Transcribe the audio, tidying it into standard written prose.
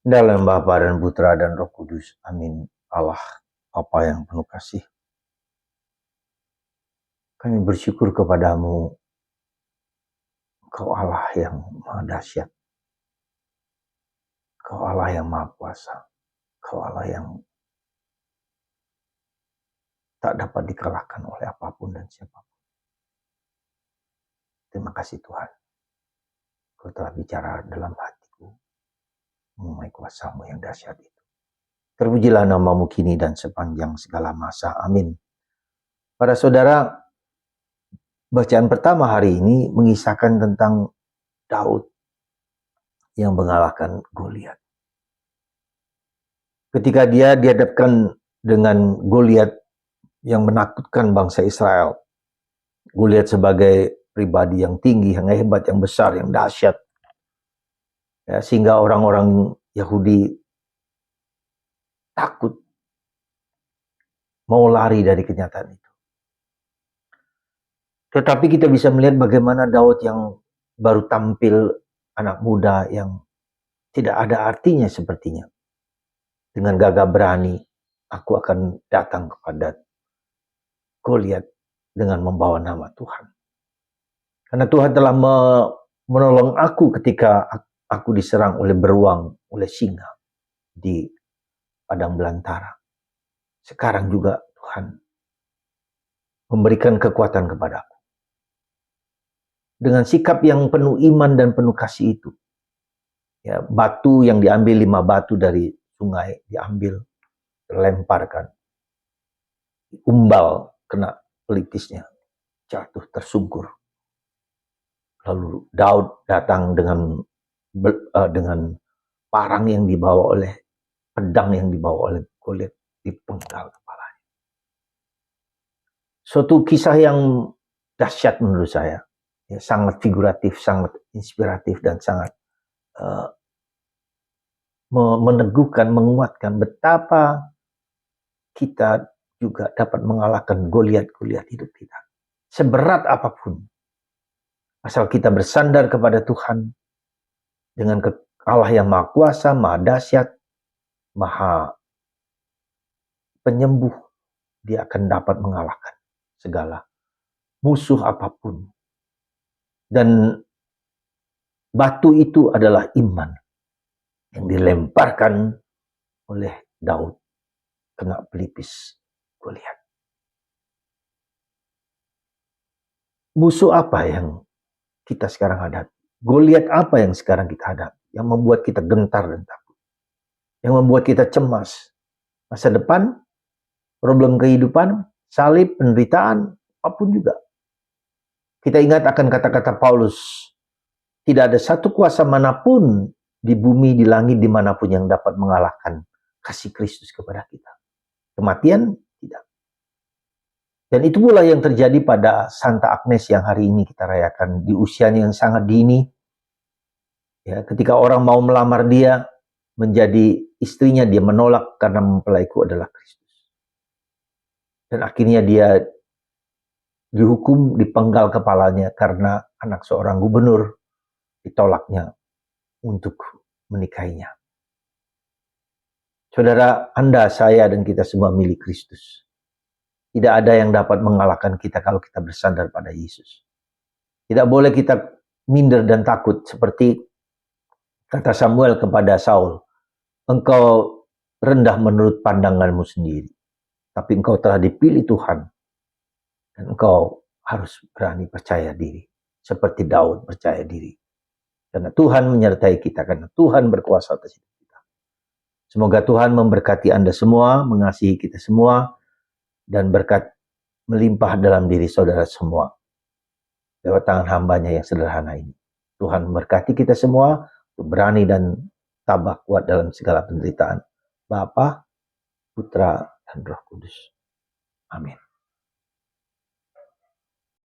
Dalam Bapa dan Putra dan Roh Kudus. Amin. Allah Bapa yang penuh kasih, kami bersyukur kepadamu, Engkau Allah yang maha dahsyat, Engkau Allah yang maha kuasa, Engkau Allah yang tak dapat dikalahkan oleh apapun dan siapapun. Terima kasih Tuhan, Kau telah bicara dalam hatiku mengenai kuasa-Mu yang dahsyat itu. Terpujilah nama-Mu kini dan sepanjang segala masa. Amin. Para saudara, bacaan pertama hari ini mengisahkan tentang Daud yang mengalahkan Goliat. Ketika dia dihadapkan dengan Goliat yang menakutkan bangsa Israel, Goliat sebagai pribadi yang tinggi, yang hebat, yang besar, yang dahsyat, ya, sehingga orang-orang Yahudi takut, mau lari dari kenyataan itu. Tetapi kita bisa melihat bagaimana Daud yang baru tampil, anak muda yang tidak ada artinya sepertinya, dengan gagah berani, aku akan datang kepada Goliat dengan membawa nama Tuhan. Karena Tuhan telah menolong aku ketika aku diserang oleh beruang, oleh singa di padang belantara. Sekarang juga Tuhan memberikan kekuatan kepadaku. Dengan sikap yang penuh iman dan penuh kasih itu, ya, batu yang diambil 5 batu dari sungai diambil, dilemparkan, umbal, kena pelipisnya, jatuh tersungkur. Lalu Daud datang dengan parang yang dibawa oleh, pedang yang dibawa oleh Goliat, dipenggal kepalanya. Suatu kisah yang dahsyat menurut saya, ya, sangat figuratif, sangat inspiratif, dan sangat meneguhkan, menguatkan betapa kita juga dapat mengalahkan Goliat-Goliat hidup kita. Seberat apapun, asal kita bersandar kepada Tuhan dengan Allah yang maha kuasa, maha dahsyat, maha penyembuh, dia akan dapat mengalahkan segala musuh apapun. Dan batu itu adalah iman yang dilemparkan oleh Daud kena pelipis Goliat. Musuh apa yang kita sekarang hadapi? Goliat apa yang sekarang kita hadapi? Yang membuat kita gentar dan takut. Yang membuat kita cemas. Masa depan, problem kehidupan, salib, penderitaan, apapun juga. Kita ingat akan kata-kata Paulus, tidak ada satu kuasa manapun di bumi, di langit, dimanapun yang dapat mengalahkan kasih Kristus kepada kita. Kematian, tidak. Dan itu pula yang terjadi pada Santa Agnes yang hari ini kita rayakan di usianya yang sangat dini. Ya, ketika orang mau melamar dia menjadi istrinya, dia menolak karena mempelaiku adalah Kristus. Dan akhirnya dia dihukum, dipenggal kepalanya karena anak seorang gubernur ditolaknya untuk menikahinya. Saudara, Anda, saya, dan kita semua milik Kristus. Tidak ada yang dapat mengalahkan kita kalau kita bersandar pada Yesus. Tidak boleh kita minder dan takut seperti kata Samuel kepada Saul, engkau rendah menurut pandanganmu sendiri, tapi engkau telah dipilih Tuhan, dan engkau harus berani percaya diri, seperti Daud percaya diri. Karena Tuhan menyertai kita, karena Tuhan berkuasa atas hidup kita. Semoga Tuhan memberkati Anda semua, mengasihi kita semua, dan berkat melimpah dalam diri saudara semua. Lewat tangan hambanya yang sederhana ini. Tuhan memberkati kita semua, untuk berani dan tabah kuat dalam segala penderitaan. Bapa, Putra, dan Roh Kudus. Amin.